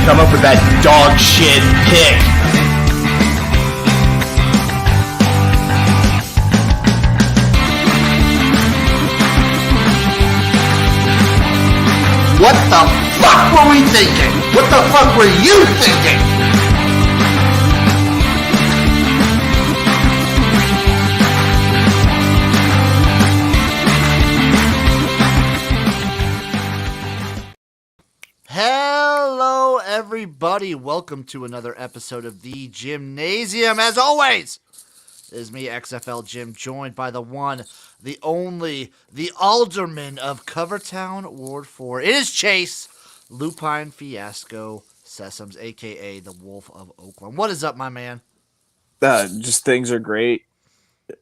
come up with that dog shit pick. What the fuck were we thinking? What the fuck were you thinking? Hello, everybody. Welcome to another episode of the Jimnasium. As always, it is me, XFL Jim, joined by the one, the only, the alderman of Covertown, Ward 4. It is Chase, Lupine Fiasco Sessoms, a.k.a. the Wolf of Oakland. What is up, my man? Just things are great.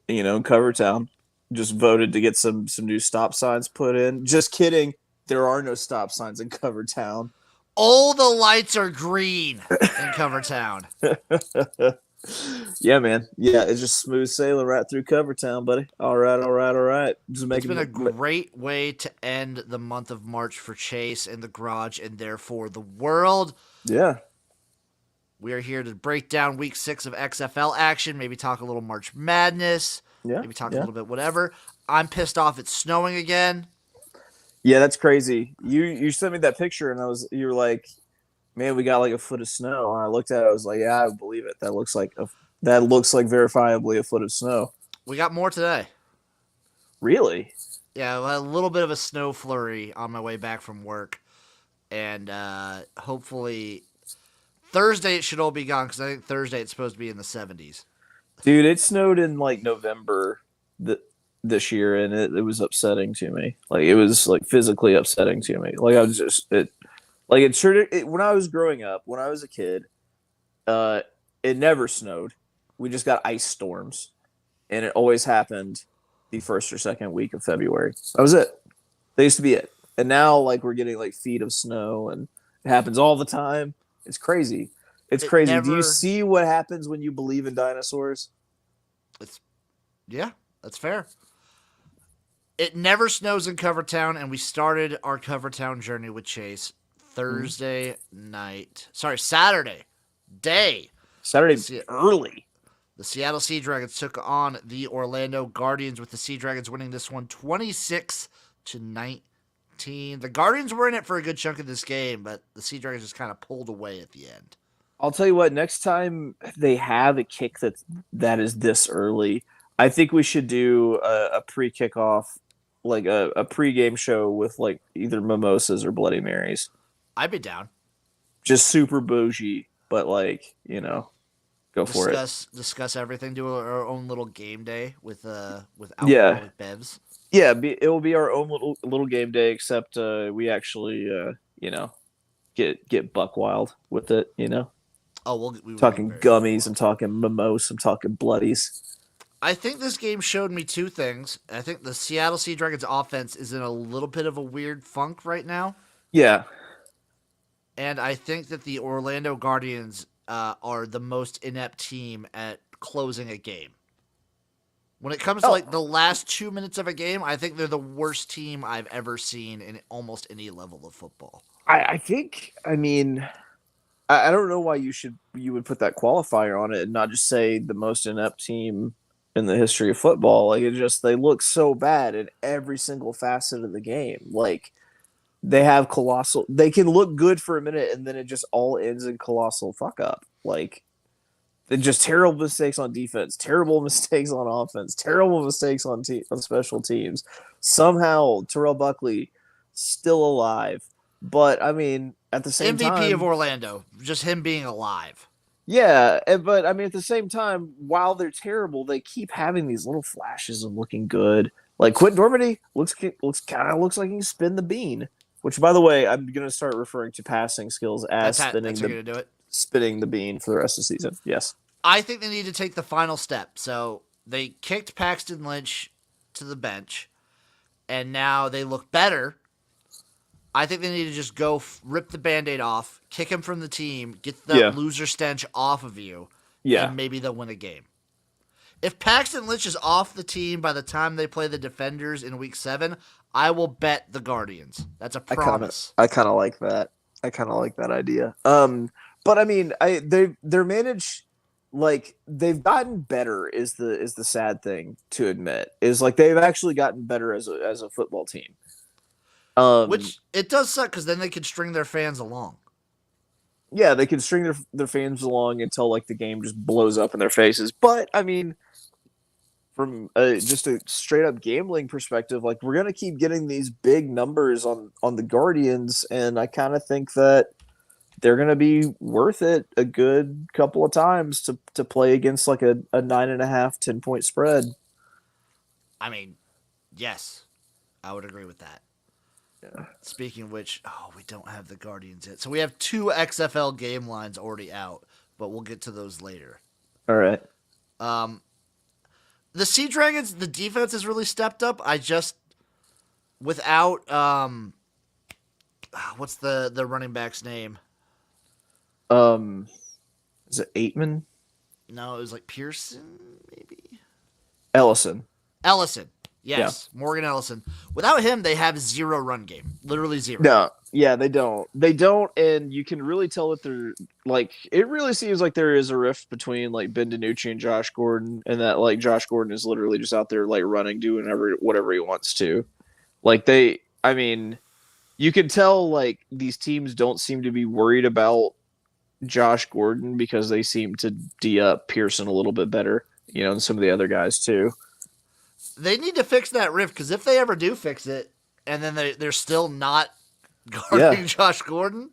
Covertown just voted to get some new stop signs put in. Just kidding. There are no stop signs in Covertown. All the lights are green in Covertown. Yeah, man. Yeah, it's just smooth sailing right through Covertown, buddy. All right. It's been a great way to end the month of March for Chase and the Garage and therefore the world. Yeah. We are here to break down week 6 of XFL action, maybe talk a little March Madness, maybe talk a little bit whatever. I'm pissed off it's snowing again. Yeah, that's crazy. You sent me that picture and you were like, man, we got like a foot of snow. And I looked at it, I was like, yeah, I believe it. That looks like verifiably a foot of snow. We got more today. Really? Yeah, a little bit of a snow flurry on my way back from work. And hopefully Thursday it should all be gone because I think Thursday it's supposed to be in the 70s. Dude, it snowed in like November this year, and it was upsetting to me. Like, it was like physically upsetting to me. Like, I was just when I was growing up, when I was a kid, it never snowed. We just got ice storms, and it always happened the first or second week of February. That was it. That used to be it. And now, like, we're getting like feet of snow, and it happens all the time. It's crazy. It's crazy. Do you see what happens when you believe in dinosaurs? Yeah, that's fair. It never snows in Covertown, and we started our Covertown journey with Chase Saturday day. Saturday early. The Seattle Sea Dragons took on the Orlando Guardians, with the Sea Dragons winning this one 26-19. The Guardians were in it for a good chunk of this game, but the Sea Dragons just kind of pulled away at the end. I'll tell you what, next time they have a kick that is this early, I think we should do a pre-kickoff, like a pre-game show with like either mimosas or Bloody Marys. I'd be down. Just super bougie, but like, go for it. Discuss everything. Do our own little game day with alcoholic bevs. Yeah, it will be our own little game day, except we actually get buck wild with it. Oh, we're talking gummies. I'm talking mimosas. I'm talking bloodies. I think this game showed me two things. I think the Seattle Sea Dragons offense is in a little bit of a weird funk right now. Yeah. And I think that the Orlando Guardians are the most inept team at closing a game. When it comes to like the last 2 minutes of a game, I think they're the worst team I've ever seen in almost any level of football. I don't know why you would put that qualifier on it and not just say the most inept team in the history of football. Like, they look so bad in every single facet of the game. Like, they can look good for a minute and then it just all ends in colossal fuck up. Like, they're just terrible mistakes on defense, terrible mistakes on offense, terrible mistakes on special teams. Somehow Terrell Buckley still alive. But I mean, at the same time, MVP of Orlando, just him being alive. Yeah, but I mean, at the same time, while they're terrible, they keep having these little flashes of looking good. Like Quentin Dormady looks like he can spin the bean. Which, by the way, I'm going to start referring to passing skills as spinning the bean for the rest of the season. Yes, I think they need to take the final step. So they kicked Paxton Lynch to the bench, and now they look better. I think they need to just go rip the Band-Aid off, kick him from the team, get the loser stench off of you, and maybe they'll win a game. If Paxton Lynch is off the team by the time they play the Defenders in Week 7, I will bet the Guardians. That's a promise. I kind of like that. I kind of like that idea. But I mean, they're managed like they've gotten better is the sad thing to admit is like they've actually gotten better as a football team. Which it does suck because then they could string their fans along. Yeah, they can string their fans along until like the game just blows up in their faces. But I mean, from just a straight up gambling perspective, like we're gonna keep getting these big numbers on the Guardians, and I kind of think that they're gonna be worth it a good couple of times to play against like a 9.5, 10 point spread. I mean, yes, I would agree with that. Yeah. Speaking of which, we don't have the Guardians yet. So we have 2 XFL game lines already out, but we'll get to those later. All right. The Sea Dragons, the defense has really stepped up. I just without what's the running back's name? Is it Aitman? No, it was like Pearson, maybe. Ellison. Yes, yeah. Morgan Ellison. Without him, they have 0 run game. Literally 0. No, yeah, they don't. They don't, and you can really tell that they're like. It really seems like there is a rift between like Ben DiNucci and Josh Gordon, and that like Josh Gordon is literally just out there like running, doing whatever he wants to. Like I mean, you can tell like these teams don't seem to be worried about Josh Gordon because they seem to D up Pearson a little bit better, than some of the other guys too. They need to fix that rift because if they ever do fix it, and then they're still not guarding Josh Gordon,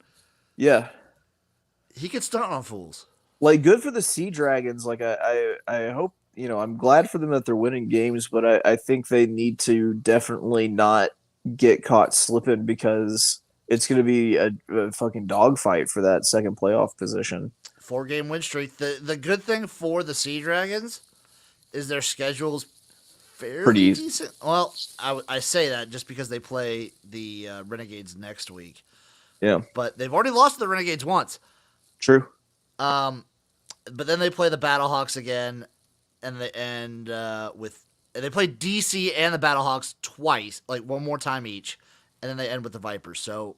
he could stunt on fools. Like, good for the Sea Dragons. Like, I hope I'm glad for them that they're winning games, but I think they need to definitely not get caught slipping because it's going to be a fucking dogfight for that second playoff position. 4-game win streak. The good thing for the Sea Dragons is their schedule's fairly decent. Well, I say that just because they play the Renegades next week. Yeah. But they've already lost to the Renegades once. True. But then they play the Battlehawks again, and they play DC and the Battlehawks twice, like one more time each, and then they end with the Vipers. So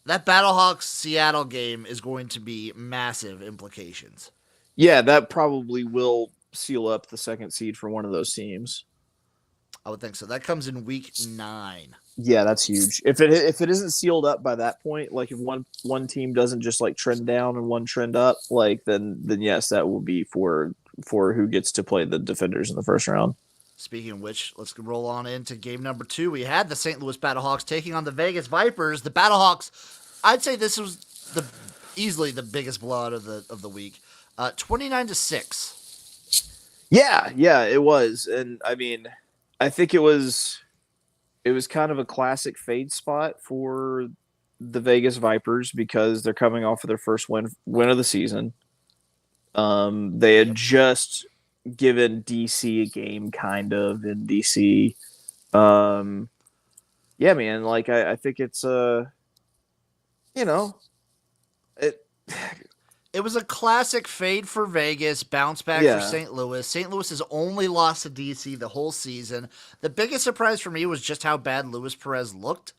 that Battlehawks Seattle game is going to be massive implications. Yeah, that probably will seal up the second seed for one of those teams. I would think so. That comes in week 9. Yeah, that's huge. If it isn't sealed up by that point, like if one team doesn't just like trend down and one trend up, like then yes, that will be for who gets to play the Defenders in the first round. Speaking of which, let's roll on into game number 2. We had the St. Louis Battlehawks taking on the Vegas Vipers. The Battlehawks, I'd say this was easily the biggest blowout of the week. 29-6. Yeah, it was. And I mean, I think it was kind of a classic fade spot for the Vegas Vipers because they're coming off of their first win of the season. They had just given DC a game kind of in DC. Yeah, man, like I think it's It was a classic fade for Vegas, bounce back for St. Louis. St. Louis has only lost to DC the whole season. The biggest surprise for me was just how bad Luis Perez looked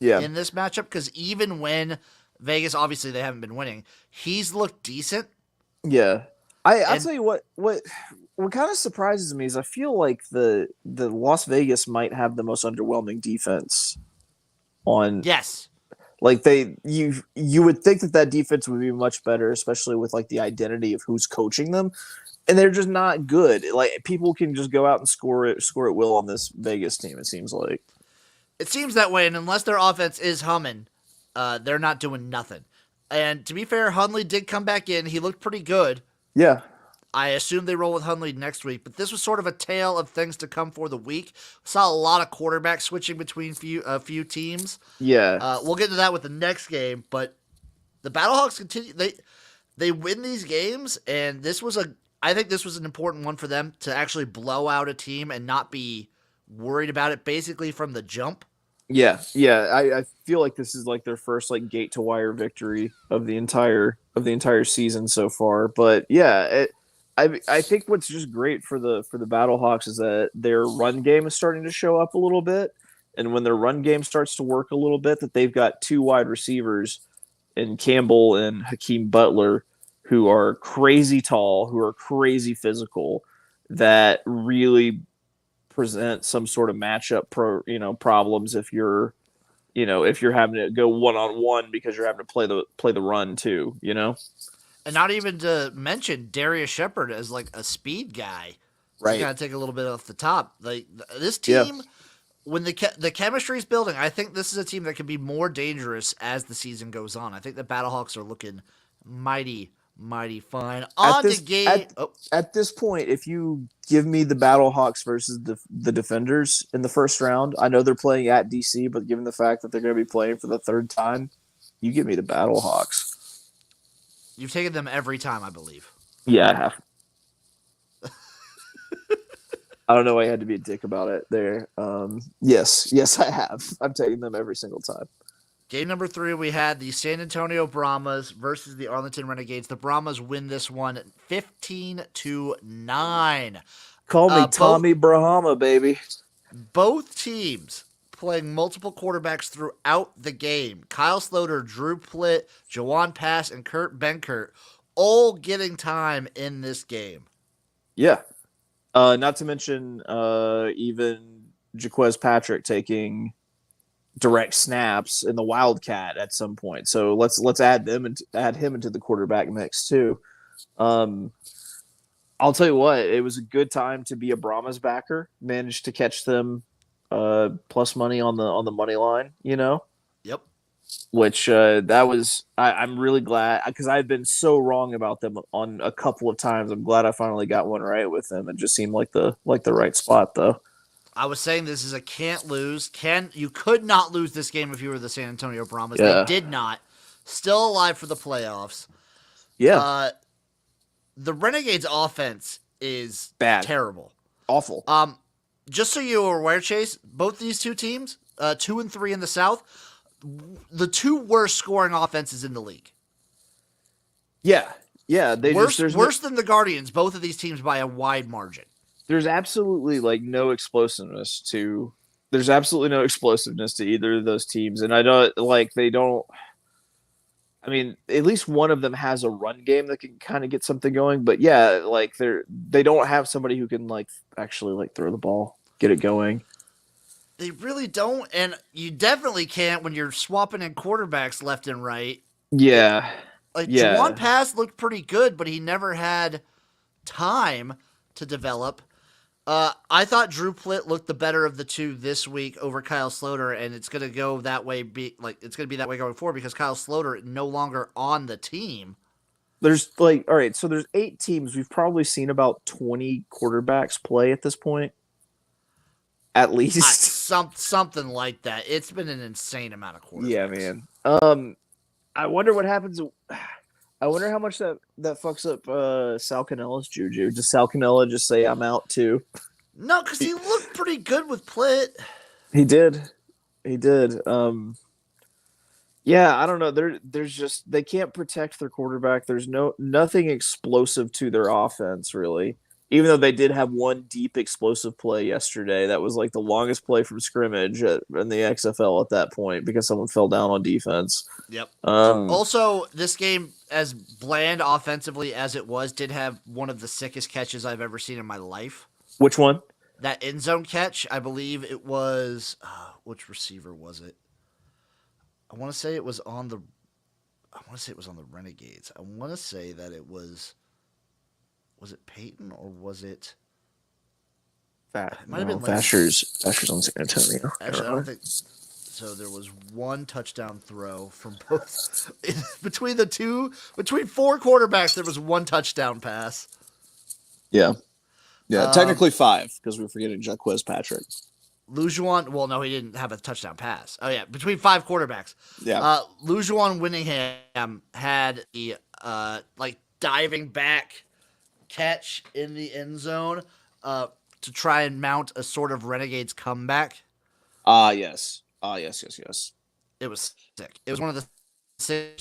in this matchup, because even when Vegas, obviously they haven't been winning, he's looked decent. Yeah. I'll tell you what kind of surprises me is I feel like the Las Vegas might have the most underwhelming defense on. Yes. Like you would think that defense would be much better, especially with like the identity of who's coaching them, and they're just not good. Like people can just go out and score at will on this Vegas team. It seems like. It seems that way, and unless their offense is humming, they're not doing nothing. And to be fair, Hundley did come back in. He looked pretty good. Yeah. I assume they roll with Hundley next week, but this was sort of a tale of things to come for the week. Saw a lot of quarterback switching between a few teams. Yeah. We'll get into that with the next game, but the Battlehawks continue. They win these games, and I think this was an important one for them to actually blow out a team and not be worried about it basically from the jump. Yeah. I feel like this is like their first like gate to wire victory of the entire season so far. But yeah, I think what's just great for the Battlehawks is that their run game is starting to show up a little bit. and when their run game starts to work a little bit, that they've got two wide receivers in Campbell and Hakeem Butler who are crazy tall, who are crazy physical, that really present some sort of matchup problems if you're if you're having to go one on one because you're having to play the run too, And not even to mention Darius Shepard as like a speed guy. To kind of take a little bit off the top. Like this team, when the chemistry is building, I think this is a team that can be more dangerous as the season goes on. I think the Battlehawks are looking mighty fine. At this point, if you give me the Battlehawks versus the Defenders in the first round, I know they're playing at DC, but given the fact that they're going to be playing for the third time, you give me the Battlehawks. You've taken them every time, I believe. Yeah, I have. I don't know why I had to be a dick about it there. Yes, I have. I'm taking them every single time. Game number 3, we had the San Antonio Brahmas versus the Arlington Renegades. The Brahmas win this one 15-9. Call me Tommy Brahma, baby. Both teams playing multiple quarterbacks throughout the game. Kyle Sloter, Drew Plitt, Jawan Pass, and Kurt Benkert all getting time in this game. Yeah. Not to mention even Jaquez Patrick taking direct snaps in the Wildcat at some point. So let's add him into the quarterback mix too. I'll tell you what, it was a good time to be a Brahmas backer. Managed to catch them plus money on the money line, Yep. Which that was I'm really glad, because I've been so wrong about them on a couple of times. I'm glad I finally got one right with them. It just seemed like the right spot though. I was saying this is a can't lose. You could not lose this game if you were the San Antonio Brahmas. Yeah. They did not. Still alive for the playoffs. Yeah. The Renegades offense is bad, terrible, awful. Just so you are aware, Chase, both these two teams, 2 and 3 in the South, the two worst scoring offenses in the league. Yeah. Worse than the Guardians. Both of these teams by a wide margin. There's absolutely no explosiveness to either of those teams, and I don't I mean, at least one of them has a run game that can kind of get something going, but yeah, they don't have somebody who can actually throw the ball, get it going. They really don't, and you definitely can't when you're swapping in quarterbacks left and right. Yeah. Jawan Pass looked pretty good, but he never had time to develop. I thought Drew Plitt looked the better of the two this week over Kyle Sloter, and it's going to go that way. It's going to be that way going forward because Kyle Sloter no longer on the team. There's all right, so there's 8 teams. We've probably seen about 20 quarterbacks play at this point, at least something like that. It's been an insane amount of quarterbacks. Yeah, man. I wonder what happens. I wonder how much that fucks up Sal Canella's juju. Does Sal Canella just say I'm out too? No, because he looked pretty good with Plitt. He did. Yeah, I don't know. There's just they can't protect their quarterback. There's nothing explosive to their offense really. Even though they did have one deep explosive play yesterday, that was the longest play from scrimmage in the XFL at that point because someone fell down on defense. Yep. Also, this game, as bland offensively as it was, did have one of the sickest catches I've ever seen in my life. Which one? That end zone catch, I believe it was. Which receiver was it? I want to say it was on the Renegades. I want to say that it was. Was it Peyton or was it? It might have been Vasher's on San Antonio. Actually, I don't think so. There was one touchdown throw from both between 4 quarterbacks. There was one touchdown pass. Yeah, technically 5 because we're forgetting Jaquez Patrick. Lujuan, well, no, he didn't have a touchdown pass. Oh yeah, between 5 quarterbacks. Yeah. Lujuan Winningham had the diving back catch in the end zone to try and mount a sort of Renegades comeback. Yes. It was sick. It was one of the sick.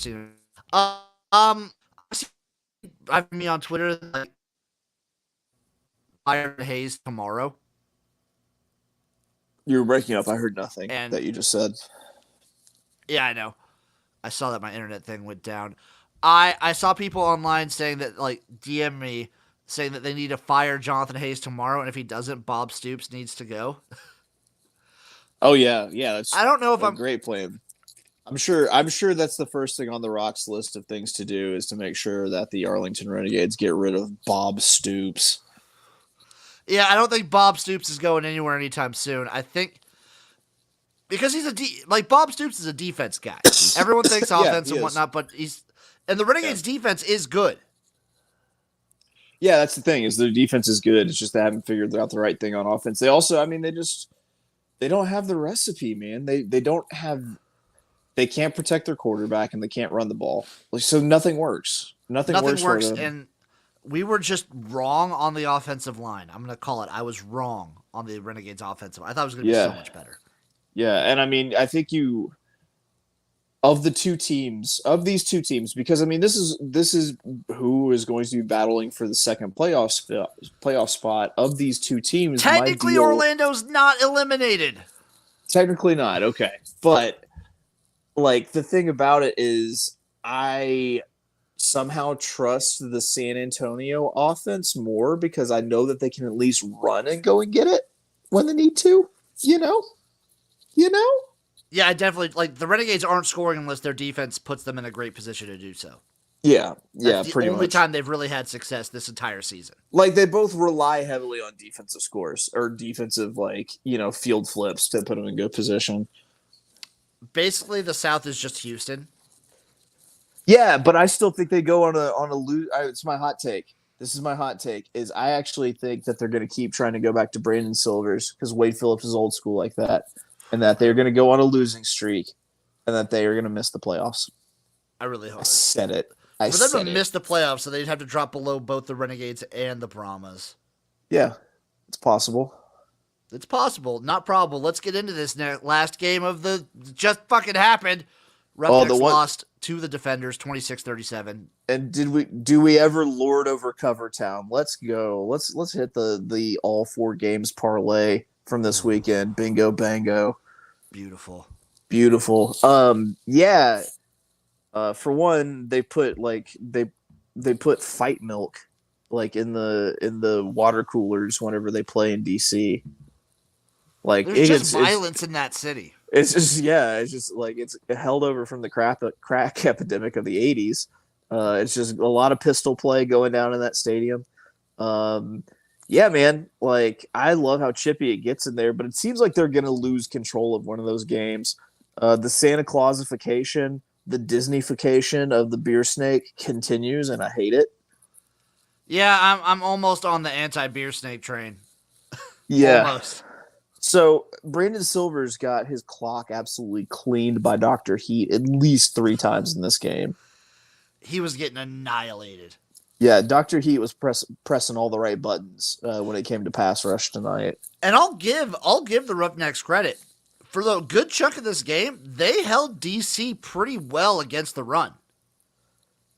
I've me on Twitter Byron Hayes tomorrow. You were breaking up. I heard nothing And that you just said. yeah, I know. I saw that my internet thing went down. I saw people online saying that, like, DM me saying that they need to fire Jonathan Hayes tomorrow, and if he doesn't, Bob Stoops needs to go. Oh yeah, that's I don't know if a I'm. great plan. I'm sure that's the first thing on the Rocks list of things to do is to make sure that the Arlington Renegades get rid of Bob Stoops. Yeah, I don't think Bob Stoops is going anywhere anytime soon. I think because he's like Bob Stoops is a defense guy. Everyone thinks Yeah, offense he and is. whatnot, but and the Renegades' defense is good. Yeah, that's the thing is their defense is good. It's just they haven't figured out the right thing on offense. They also, I mean, they don't have the recipe, man. They can't protect their quarterback and they can't run the ball. So nothing works. Nothing works for them. And we were just wrong on the offensive line. I'm going to call it. I was wrong on the Renegades offensive line. I thought it was going to be so much better. Yeah, and I mean, I think of these two teams, because I mean, this is who is going to be battling for the second playoff spot of these two teams. Technically, Orlando's not eliminated. Technically not, okay. But like the thing about it is I somehow trust the San Antonio offense more because I know that they can at least run and go and get it when they need to, you know? Yeah, I definitely like the Renegades aren't scoring unless their defense puts them in a great position to do so. Yeah, That's pretty much. the only time they've really had success this entire season. Like they both rely heavily on defensive scores or defensive field flips to put them in good position. Basically, the South is just Houston. Yeah, but I still think they go on a lose. It's my hot take. This is my hot take. Is I actually think that they're going to keep trying to go back to Brandon Silvers because Wade Phillips is old school like that, and that they're going to go on a losing streak, and that they are going to miss the playoffs. I really hope. I said it. For them to miss the playoffs, so they'd have to drop below both the Renegades and the Brahmas. Yeah, it's possible. It's possible, not probable. Let's get into this last game of the just fucking happened. Roughnecks lost to the Defenders 26-37. And do we ever lord over Covertown? Let's go. Let's hit the all 4 games parlay from this weekend. Bingo bango. Beautiful. Yeah. For one, they put they put fight milk like in the water coolers whenever they play in DC. Like there's just violence in that city. It's just like it's held over from the crack epidemic of the 80s. It's just a lot of pistol play going down in that stadium. Yeah, man. Like I love how chippy it gets in there, but it seems like they're gonna lose control of one of those games. The Santa Clausification, the Disneyfication of the beer snake continues, and I hate it. Yeah, I'm almost on the anti-beer snake train. Yeah. Almost. So Brandon Silvers got his clock absolutely cleaned by Dr. Heat at least 3 times in this game. He was getting annihilated. Yeah, Dr. Heat was pressing all the right buttons when it came to pass rush tonight. And I'll give the Roughnecks credit. For the good chunk of this game, they held DC pretty well against the run.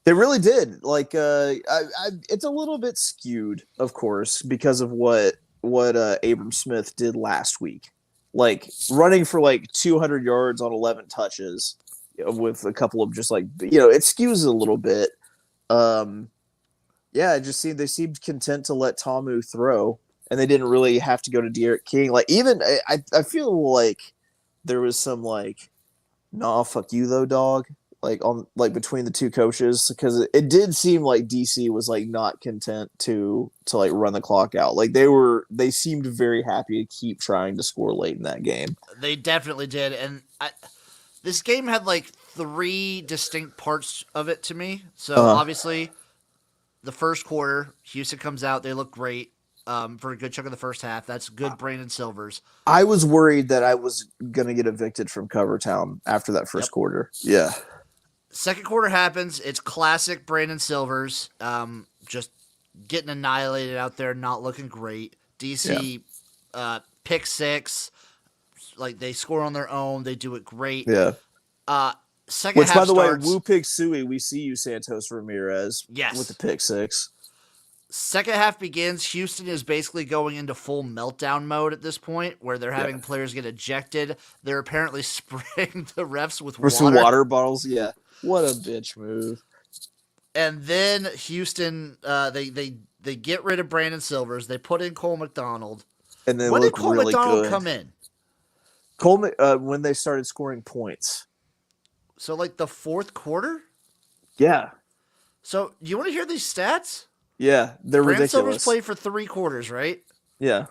They really did. Like, it's a little bit skewed, of course, because of what Abram Smith did last week. Like, running for, 200 yards on 11 touches with a couple of just, it skews a little bit. Yeah, they seemed content to let Tomu throw, and they didn't really have to go to Derek King. Like, even, I feel like there was some, nah, fuck you, though, dog. Between the two coaches, because it did seem like DC was not content to run the clock out. Like they seemed very happy to keep trying to score late in that game. They definitely did, and this game had 3 distinct parts of it to me. So obviously, the first quarter, Houston comes out, they look great for a good chunk of the first half. That's good, Brandon Silvers. I was worried that I was gonna get evicted from Covertown after that first quarter. Yeah. Second quarter happens. It's classic Brandon Silvers, just getting annihilated out there, not looking great. DC pick 6, they score on their own. They do it great. Yeah. Second Which, half by the starts, way, Woo Pig Suey, we see you, Santos Ramirez. Yes. With the pick 6. Second half begins. Houston is basically going into full meltdown mode at this point, where they're having players get ejected. They're apparently spraying the refs with For water. some water bottles, yeah. What a bitch move. And then Houston, they get rid of Brandon Silvers. They put in Cole McDonald. And they When look did Cole really McDonald good. come in? When they started scoring points. So, like, the fourth quarter? Yeah. So, do you want to hear these stats? Yeah, they're Brandon ridiculous. Silvers played for 3 quarters, right? Yeah.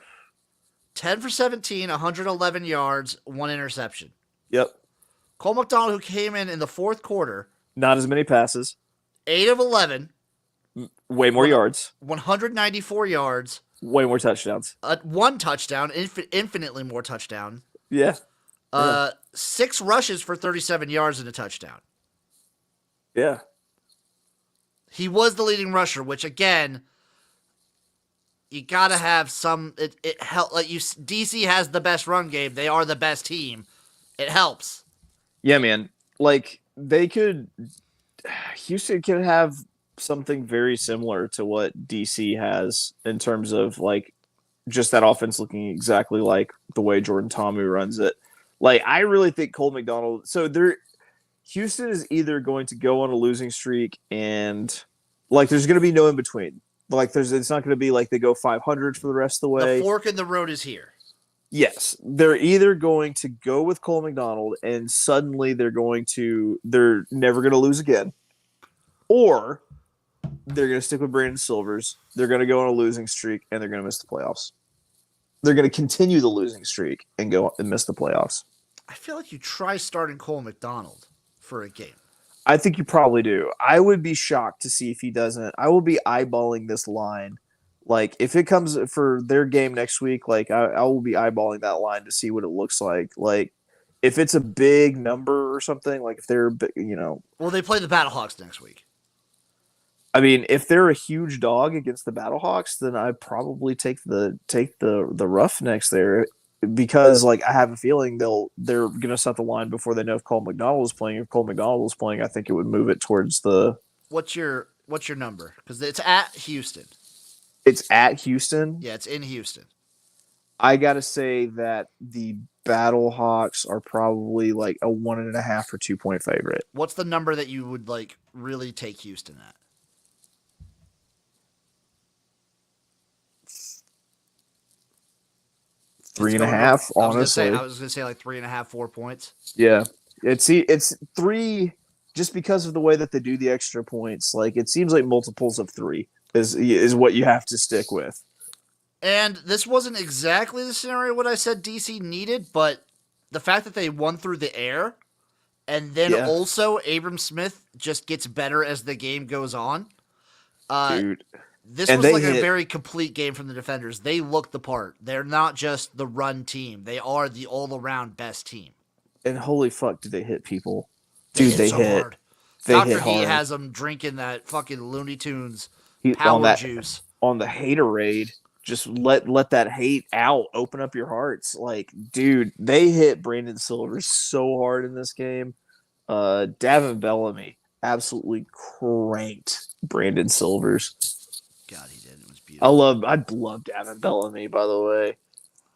10 for 17, 111 yards, 1 interception. Yep. Cole McDonald, who came in the fourth quarter, Not as many passes. 8 of 11. Way more yards. 194 yards. Way more touchdowns. 1 touchdown, infinitely more touchdown. Yeah. 6 rushes for 37 yards and a touchdown. Yeah. He was the leading rusher, which again, you gotta have some. It help. Like DC has the best run game. They are the best team. It helps. Yeah, man. Like Houston could have something very similar to what DC has in terms of like just that offense looking exactly like the way Jordan Ta'amu runs it. Like I really think Cole McDonald. So Houston is either going to go on a losing streak and like there's going to be no in between. Like it's not going to be like they go 500 for the rest of the way. The fork in the road is here. Yes, they're either going to go with Cole McDonald and suddenly they're never going to lose again, or they're going to stick with Brandon Silvers. They're going to go on a losing streak and they're going to miss the playoffs. They're going to continue the losing streak and go and miss the playoffs. I feel like you try starting Cole McDonald for a game. I think you probably do. I would be shocked to see if he doesn't. I will be eyeballing this line. Like, if it comes for their game next week, like, I will be eyeballing that line to see what it looks like. Like, if it's a big number or something, like, if they're, Well, they play the Battlehawks next week. I mean, if they're a huge dog against the Battlehawks, then I'd probably take the Roughnecks there. Because like I have a feeling they're gonna set the line before they know if Cole McDonald is playing. If Cole McDonald was playing, I think it would move it towards the. What's your number? Because it's at Houston. It's at Houston. Yeah, it's in Houston. I gotta say that the Battlehawks are probably like a 1.5 or 2 point favorite. What's the number that you would like really take Houston at? 3.5, honestly. I was gonna say like 3.5, 4 points. Yeah, it's 3 just because of the way that they do the extra points. Like it seems like multiples of 3 is what you have to stick with. And this wasn't exactly the scenario what I said DC needed, but the fact that they won through the air, and then also Abram Smith just gets better as the game goes on. Dude. This was like a very complete game from the defenders. They look the part. They're not just the run team. They are the all-around best team. And holy fuck, do they hit people. Dude, they hit. Hard. They Dr. hit He hard. has them drinking that fucking Looney Tunes power juice. On the haterade, just let that hate out. Open up your hearts. Like, dude, they hit Brandon Silvers so hard in this game. Davin Bellamy absolutely cranked Brandon Silvers. God, he did. It was beautiful. I love Davin Bellamy, by the way.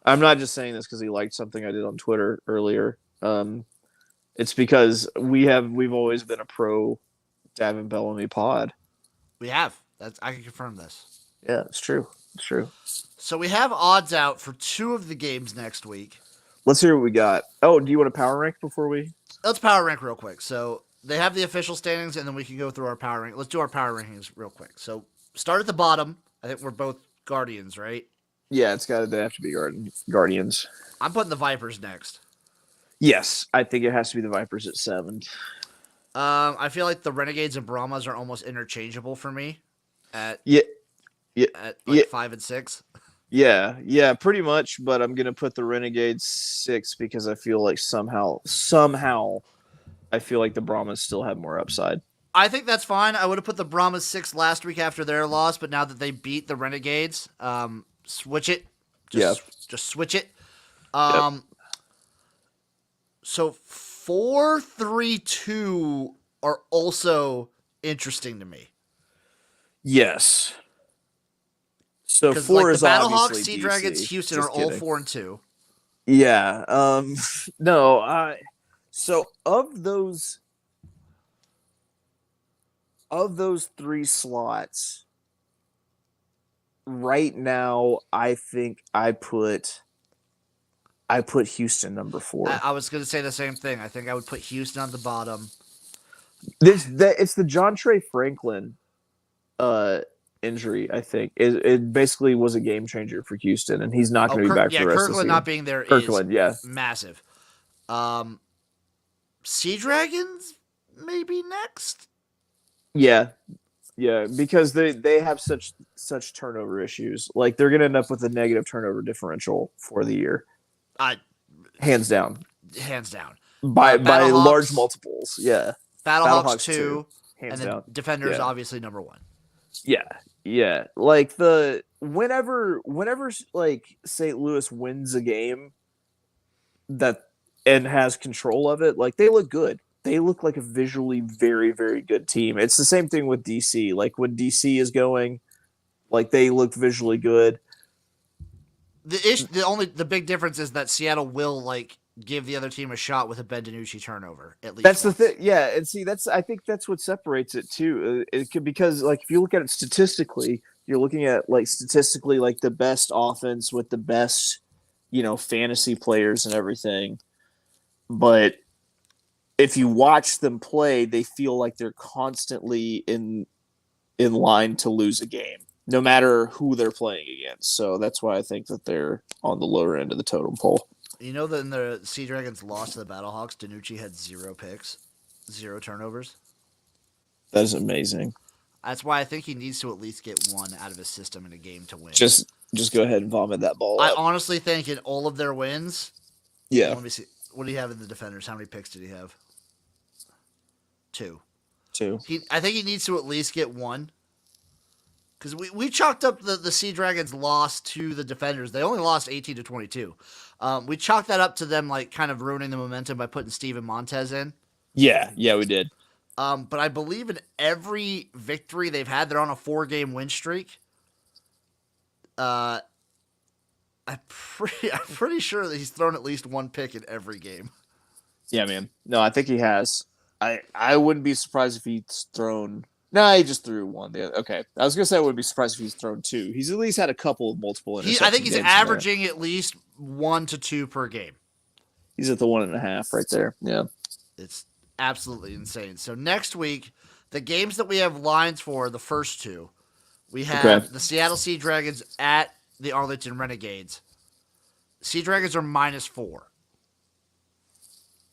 I'm not just saying this because he liked something I did on Twitter earlier. It's because we've always been a pro Davin Bellamy pod. We have. I can confirm this. Yeah, it's true. It's true. So we have odds out for 2 of the games next week. Let's hear what we got. Oh, do you want to power rank before we? Let's power rank real quick. So they have the official standings, and then we can go through our power rank. Let's do our power rankings real quick. So start at the bottom. I think we're both Guardians, right? Yeah, they have to be Guardians. I'm putting the Vipers next. Yes, I think it has to be the Vipers at 7. I feel like the Renegades and Brahmas are almost interchangeable for me. At 5 and 6. Yeah, pretty much. But I'm gonna put the Renegades 6 because I feel like somehow I feel like the Brahmas still have more upside. I think that's fine. I would have put the Brahmas 6 last week after their loss, but now that they beat the Renegades, switch it. Just switch it. So 4-3-2 are also interesting to me. Yes. So Because 4 like the is Battlehawks, obviously Sea DC. Dragons, Houston Just are all kidding. 4-2. Yeah. No. So of those 3 slots, right now, I think I put Houston number 4. I was going to say the same thing. I think I would put Houston on the bottom. It's the John Trey Franklin uh injury. I think it basically was a game changer for Houston, and he's not Oh, going to be back for the rest of the Kirkland season. not being there is Kirkland, yeah, massive. Sea Dragons maybe next. yeah, because they have such turnover issues. Like they're going to end up with a negative turnover differential for the year, Uh, hands down, hands down. by Battlehawks, large multiples. Yeah, Battlehawks 2, hands and then down. Defenders Yeah. obviously number 1. Yeah. Like whenever like St. Louis wins a game that and has control of it, like they look good. They look like a visually very, very good team. It's the same thing with DC. Like when DC is going, like they look visually good. The big difference is that Seattle will like give the other team a shot with a Ben DiNucci turnover at least. That's once. the thing. Yeah, and see, I think that's what separates it too. It could, because like if you look at it statistically, you're looking at like statistically like the best offense with the best, fantasy players and everything. But if you watch them play, they feel like they're constantly in line to lose a game, no matter who they're playing against. So that's why I think that they're on the lower end of the totem pole. You know that in the Sea Dragons lost to the Battlehawks, DiNucci had 0 picks, 0 turnovers. That is amazing. That's why I think he needs to at least get 1 out of his system in a game to win. Just go ahead and vomit that ball I up. honestly think in all of their wins. Yeah. Let me see. What do you have in the Defenders? How many picks did he have? 2. I think he needs to at least get 1. Because we chalked up the Sea Dragons loss to the Defenders. They only lost 18-22. We chalked that up to them like kind of ruining the momentum by putting Steven Montez in. Yeah, we did. But I believe in every victory they've had, they're on a 4-game win streak. I'm pretty sure that he's thrown at least 1 pick in every game. Yeah, man. No, I think he has. I wouldn't be surprised if he's thrown. No, he just threw 1. Okay, I was gonna say I wouldn't be surprised if he's thrown 2. He's at least had a couple of multiple interceptions. I think he's averaging at least 1 to 2 per game. He's at the 1.5 right there. Yeah, it's absolutely insane. So next week, the games that we have lines for, the first 2, we have the Seattle Sea Dragons at the Arlington Renegades. Sea Dragons are -4.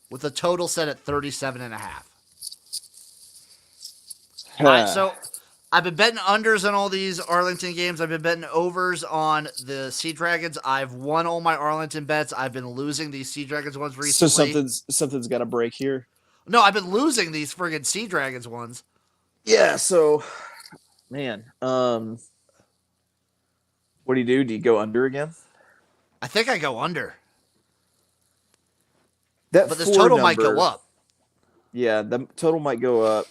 With a total set at 37.5. All right, so I've been betting unders on all these Arlington games. I've been betting overs on the Sea Dragons. I've won all my Arlington bets. I've been losing these Sea Dragons ones recently. So something's got to break here. No, I've been losing these friggin' Sea Dragons ones. Yeah, so, man, what do you do? Do you go under again? I think I go under. But this total might go up. Yeah, the total might go up.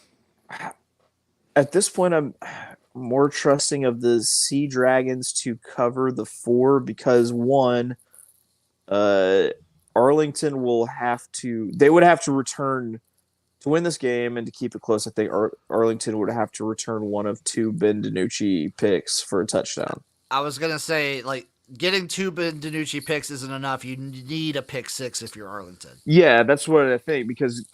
At this point, I'm more trusting of the Sea Dragons to cover the 4 because, one, Arlington would have to return to win this game and to keep it close. I think Arlington would have to return 1 of 2 Ben DiNucci picks for a touchdown. I was going to say, like, getting 2 Ben DiNucci picks isn't enough. You need a pick 6 if you're Arlington. Yeah, that's what I think, because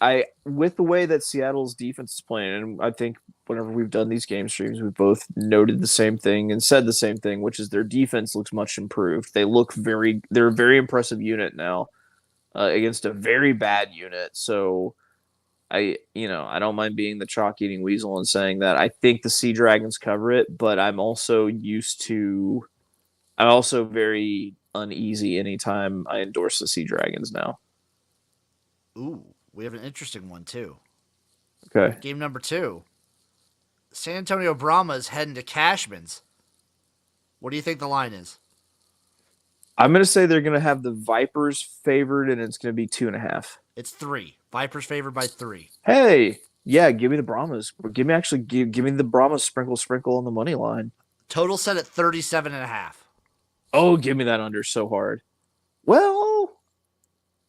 with the way that Seattle's defense is playing, and I think whenever we've done these game streams, we've both noted the same thing and said the same thing, which is their defense looks much improved. They're a very impressive unit now against a very bad unit. So I don't mind being the chalk eating weasel and saying that I think the Sea Dragons cover it, but I'm also very uneasy anytime I endorse the Sea Dragons now. Ooh, we have an interesting one too. Okay. Game number 2. San Antonio Brahma is heading to Cashman's. What do you think the line is? I'm going to say they're going to have the Vipers favored, and it's going to be 2.5. It's 3. Vipers favored by 3. Hey, yeah, give me the Brahmas. Give me the Brahmas sprinkle on the money line. Total set at 37.5. Oh, give me that under so hard. Well,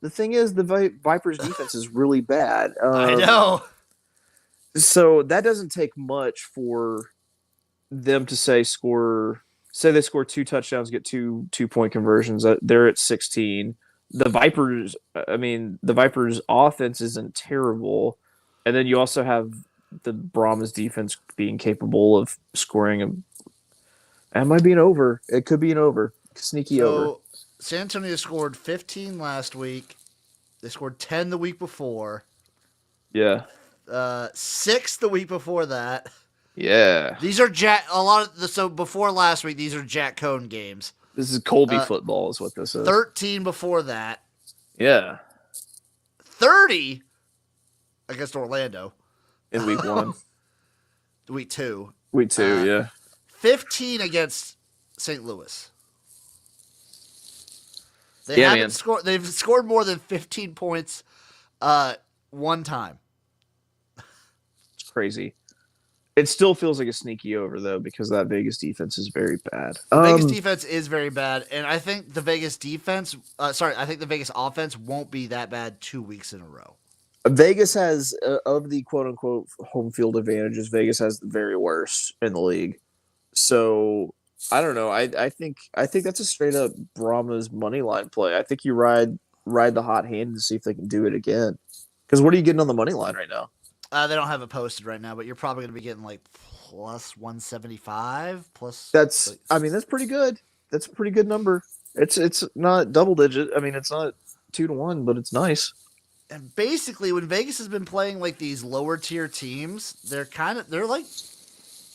the thing is, the Vipers' defense is really bad. I know. So that doesn't take much for them to say they score 2 touchdowns, get 2-point conversions. They're at 16. The Vipers offense isn't terrible. And then you also have the Brahmas defense being capable of scoring it might be an over. It could be an over. Sneaky over. San Antonio scored 15 last week. They scored 10 the week before. Yeah. 6 the week before that. Yeah. These are so before last week, these are Jack Cohn games. This is Colby football is what this is. 13 before that. Yeah. 30 against Orlando. In week 1. Week 2. Week 2, yeah. 15 against St. Louis. They've scored more than 15 points one time. It's crazy. It still feels like a sneaky over, though, because that Vegas defense is very bad. Vegas defense is very bad, and I think the Vegas offense won't be that bad 2 weeks in a row. Vegas has, of the quote-unquote home field advantages, Vegas has the very worst in the league. So, I don't know. I think that's a straight-up Brahmas money line play. I think you ride the hot hand and see if they can do it again. Because what are you getting on the money line right now? They don't have it posted right now, but you're probably going to be getting like plus 175. That's pretty good. That's a pretty good number. It's not double digit. I mean, it's not 2-1, but it's nice. And basically, when Vegas has been playing like these lower tier teams, they're like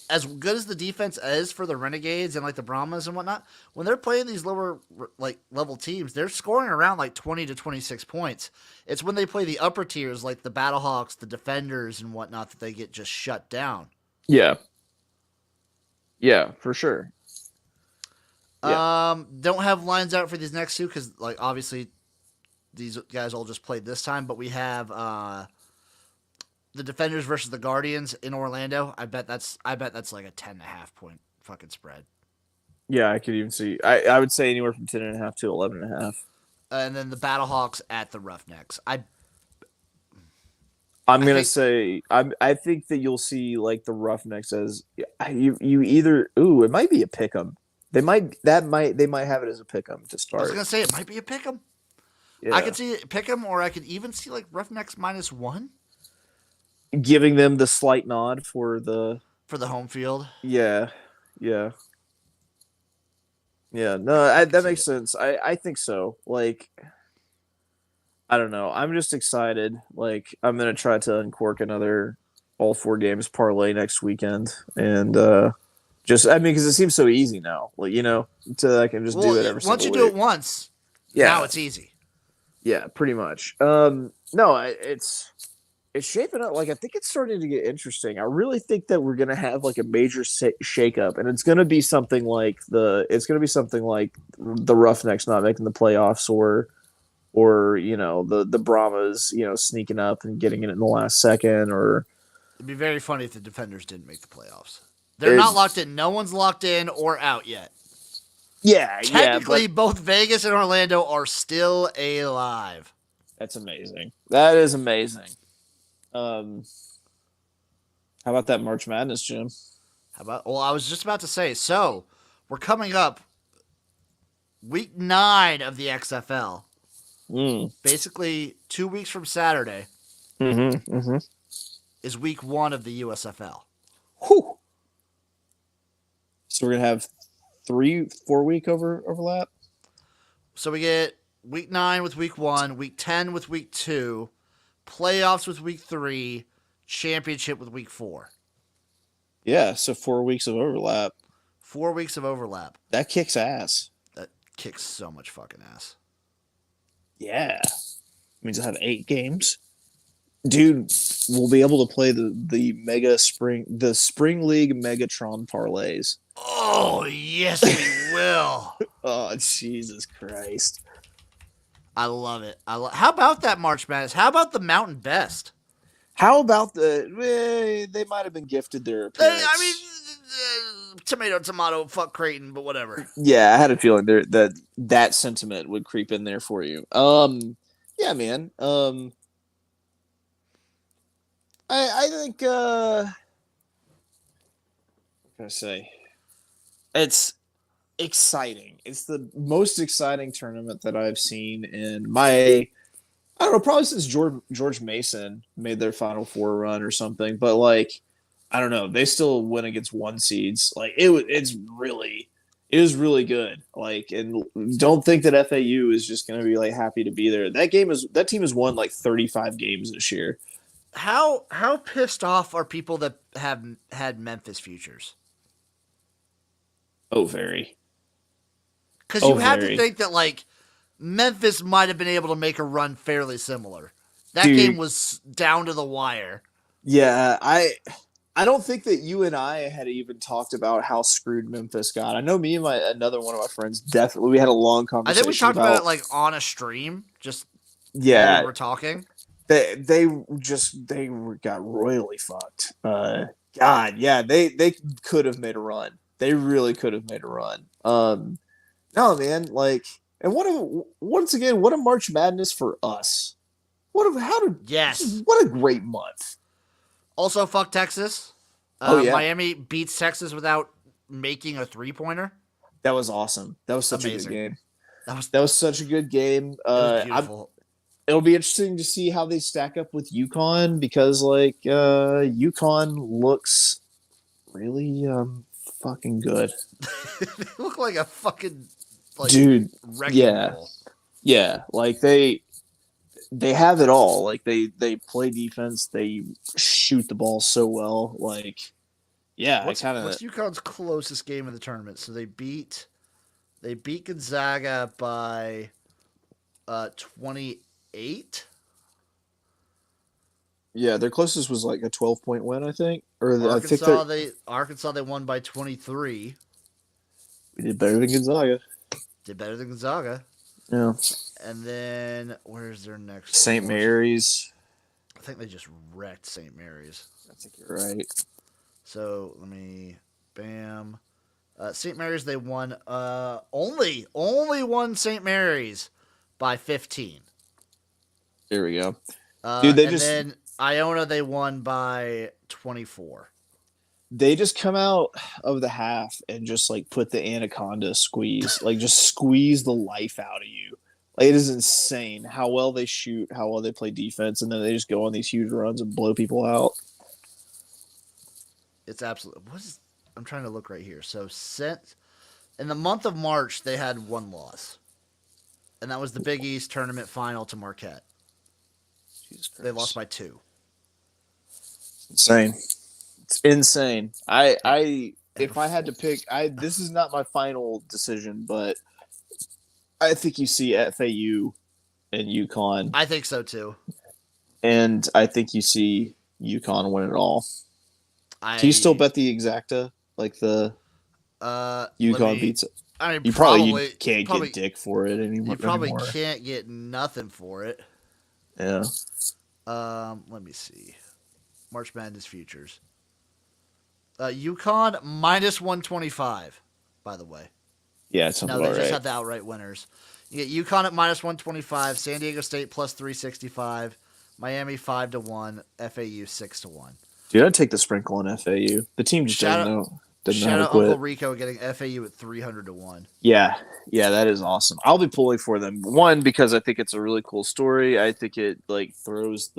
as good as the defense is for the Renegades and like the Brahmas and whatnot. When they're playing these lower like level teams, they're scoring around like 20 to 26 points. It's when they play the upper tiers like the Battlehawks, the Defenders, and whatnot that they get just shut down. Yeah. Yeah, for sure. Yeah. Don't have lines out for these next two because like obviously these guys all just played this time, but we have the Defenders versus the Guardians in Orlando. I bet that's like a 10.5 point fucking spread. Yeah, I could even see. I would say anywhere from 10.5 to 11.5. And then the Battlehawks at the Roughnecks. I think that you'll see like the Roughnecks as you either it might be a pick'em. They might have it as a pick'em to start. I was gonna say it might be a pick'em. Yeah. I could see it pick'em, or I could even see like Roughnecks -1. Giving them the slight nod for the home field. Yeah. No, that makes sense. I think so. Like, I don't know. I'm just excited. Like, I'm gonna try to uncork another all 4 games parlay next weekend, and because it seems so easy now. Like, I can just do it every single week. Once you do it once, now it's easy. Yeah, pretty much. No, it's shaping up. Like, I think it's starting to get interesting. I really think that we're gonna have like a major shakeup, and it's gonna be something like the Roughnecks not making the playoffs, or the Brahmas sneaking up and getting it in the last second. Or it'd be very funny if the Defenders didn't make the playoffs. They're not locked in. No one's locked in or out yet. Yeah, technically, both Vegas and Orlando are still alive. That's amazing. That is amazing. How about that March Madness, Jim? I was just about to say, so we're coming up week 9 of the XFL. Basically 2 weeks from Saturday is week 1 of the USFL. Whew. So we're going to have 3-4 week overlap? So we get week 9 with week 1, week 10 with week 2, playoffs with week 3, championship with week 4. Yeah, so 4 weeks of overlap. 4 weeks of overlap. That kicks ass. That kicks so much fucking ass. Yeah. Means I'll have 8 games. Dude, we'll be able to play the spring league Megatron parlays. Oh, yes, we will. Oh, Jesus Christ. I love it. How about that March Madness? How about the Mountain Best? How about they might have been gifted their appearance. tomato, fuck Creighton, but whatever. Yeah, I had a feeling that sentiment would creep in there for you. Yeah, man. I think what can I say? It's exciting. It's the most exciting tournament that I've seen in my I don't know, probably since George Mason made their Final Four run or something. But like, I don't know, they still win against one seeds. Like it is really good. Like, and don't think that FAU is just going to be like happy to be there. That team has won like 35 games this year. How pissed off are people that have had Memphis futures? Oh, very. Because you have to think that like Memphis might have been able to make a run fairly similar. That game was down to the wire. Yeah, I don't think that you and I had even talked about how screwed Memphis got. I know me and another one of my friends definitely we had a long conversation. I think we talked about it like on a stream, just while we were talking. They got royally fucked. God, yeah, they could have made a run. They really could have made a run. No, man, like, and once again, what a March Madness for us. What a great month. Also, fuck Texas. Yeah. Miami beats Texas without making a 3-pointer. That was awesome. That was such Amazing. a good game. That was such a good game. It was beautiful. It'll be interesting to see how they stack up with UConn because, like, UConn looks really fucking good. They look like a fucking dude. Yeah, ball. Yeah. Like they have it all. Like they play defense. They shoot the ball so well. Like, yeah. What's UConn's closest game of the tournament? So they beat Gonzaga by 28. Yeah, their closest was like a 12-point win, I think. Or Arkansas they won by 23. We did better than Gonzaga. Yeah. And then where's their next? St. Mary's. I think they just wrecked St. Mary's. I think you're right. So bam. St. Mary's they won. Only won St. Mary's by 15. There we go. Dude, then Iona they won by 24. They just come out of the half and just like put the anaconda squeeze, like just squeeze the life out of you. Like, it is insane how well they shoot, how well they play defense, and then they just go on these huge runs and blow people out. It's absolutely. I'm trying to look right here. So in the month of March they had one loss, and that was the Big East tournament final to Marquette. Jesus Christ. They lost by 2. Insane. It's insane. If I had to pick, this is not my final decision, but I think you see FAU and UConn. I think so too. And I think you see UConn win it all. Can you still bet the exacta? Like the UConn beats it? I mean, you probably can't get dick for it anymore. You probably can't get nothing for it. Yeah. Let me see. March Madness futures. UConn minus 125, by the way. Yeah, it's something. No, they just had the outright winners. You get UConn at minus 125, San Diego State plus 365, Miami 5-1, FAU 6-1. Dude, I'd take the sprinkle on FAU. The team just doesn't know. Shout out Uncle Rico getting FAU at 300-1. Yeah, that is awesome. I'll be pulling for them. One, because I think it's a really cool story. I think it throws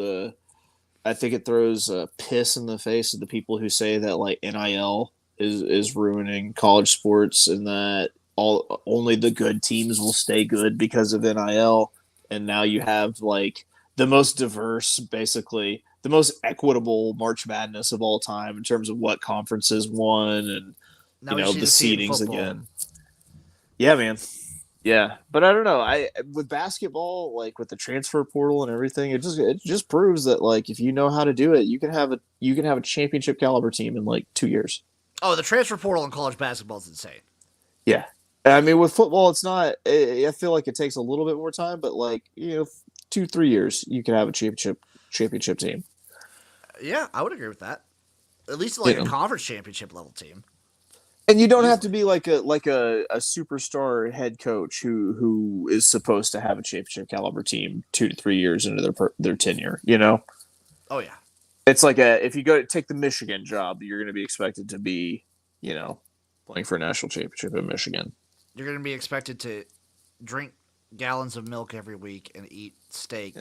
piss in the face of the people who say that like NIL is ruining college sports and that only the good teams will stay good because of NIL. And now you have like the most diverse, basically the most equitable March Madness of all time in terms of what conferences won and the seedings again. Yeah, man. Yeah, but I don't know. With basketball, like with the transfer portal and everything, it just proves that like if you know how to do it, you can have a championship caliber team in like 2 years. Oh, the transfer portal in college basketball is insane. Yeah, I mean with football, it's not. I feel like it takes a little bit more time, but like 2-3 years, you can have a championship team. Yeah, I would agree with that. At least like a conference championship level team. And you don't have to be like a superstar head coach who is supposed to have a championship caliber team 2 to 3 years into their tenure. You know, Oh yeah. it's like if you go to take the Michigan job, you're going to be expected to be, playing for a national championship in Michigan. You're going to be expected to drink gallons of milk every week and eat steak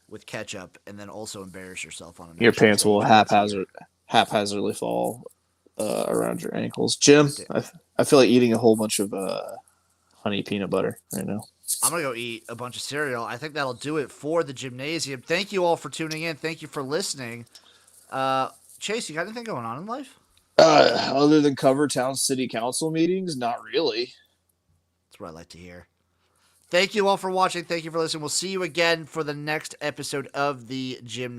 with ketchup, and then also embarrass yourself on a Your national pants will stage. haphazardly fall around your ankles. Jim, I feel like eating a whole bunch of honey peanut butter right now. I'm going to go eat a bunch of cereal. I think that'll do it for the Jimnasium. Thank you all for tuning in. Thank you for listening. Chase, you got anything going on in life? Other than cover town city council meetings, not really. That's what I like to hear. Thank you all for watching. Thank you for listening. We'll see you again for the next episode of the Gym.